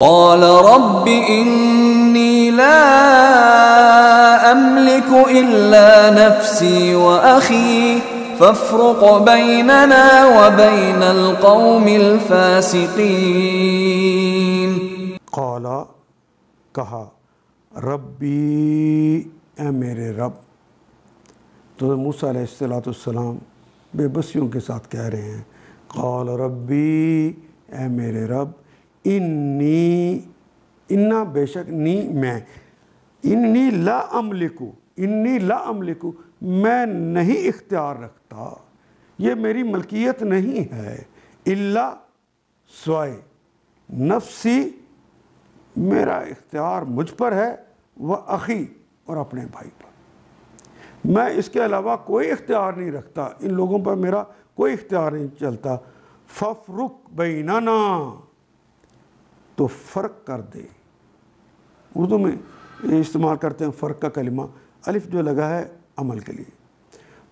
قال رب إني لا أملك إلا نفسي وأخي فافرق بيننا وبين القوم الفاسقين. قال کہا ربی اے میرے رب. تو موسیٰ علیہ السلام بے بسیوں کے ساتھ کہہ رہے ہیں قال ربی اے میرے رب انا بے شک نی میں انی لا املکو میں نہیں اختیار رکھتا، یہ میری ملکیت نہیں ہے، الا سوائے نفسی میرا اختیار مجھ پر ہے، وہ اخی اور اپنے بھائی پر، میں اس کے علاوہ کوئی اختیار نہیں رکھتا، ان لوگوں پر میرا کوئی اختیار نہیں چلتا. فَفْرُقْ بَيْنَنَا تو فرق کر دے. اردو میں استعمال کرتے ہیں فرق کا کلمہ، الف جو لگا ہے عمل کے لیے.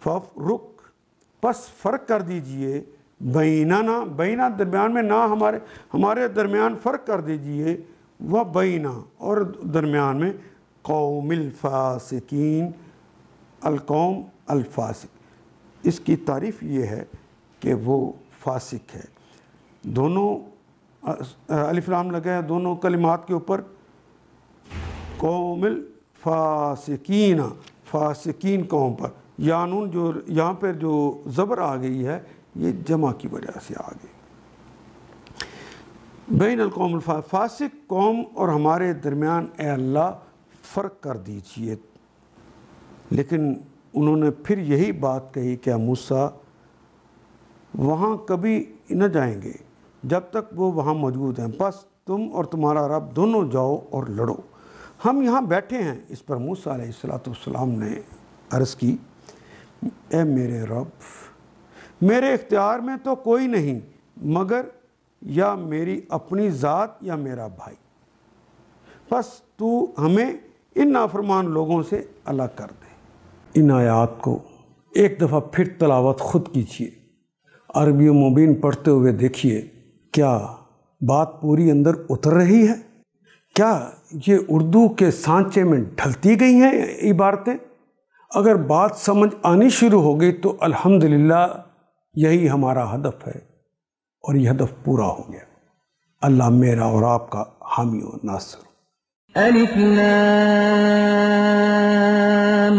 فَفْرُقْ پس فرق کر دیجئے، بیننا بینا درمیان میں نہ ہمارے درمیان فرق کر دیجئے، وہ بینا اور درمیان میں قوم الفاسقین القوم الفاسق. اس کی تعریف یہ ہے کہ وہ فاسق ہے. دونوں الف لام لگا ہے دونوں کلمات کے اوپر، قوم الفاسقین فاسقین قوم پر، یانون جو یہاں پر جو زبر آ گئی ہے یہ جمع کی وجہ سے آ گئی. بین القوم فاسق قوم اور ہمارے درمیان اے اللہ فرق کر دیجئے. لیکن انہوں نے پھر یہی بات کہی کہ موسیٰ وہاں کبھی نہ جائیں گے جب تک وہ وہاں موجود ہیں، بس تم اور تمہارا رب دونوں جاؤ اور لڑو، ہم یہاں بیٹھے ہیں. اس پر موسیٰ علیہ السلام نے عرض کی اے میرے رب میرے اختیار میں تو کوئی نہیں مگر یا میری اپنی ذات یا میرا بھائی، بس تو ہمیں ان نافرمان لوگوں سے الگ کر دے. ان آیات کو ایک دفعہ پھر تلاوت خود کیجیے، عربی مبین پڑھتے ہوئے دیکھیے کیا بات پوری اندر اتر رہی ہے، کیا یہ اردو کے سانچے میں ڈھلتی گئی ہیں عبارتیں. اگر بات سمجھ آنی شروع ہو گئی تو الحمدللہ یہی ہمارا ہدف ہے اور یہ ہدف پورا ہو گیا. اللہ میرا اور آپ کا حامی و ناصر. الف لام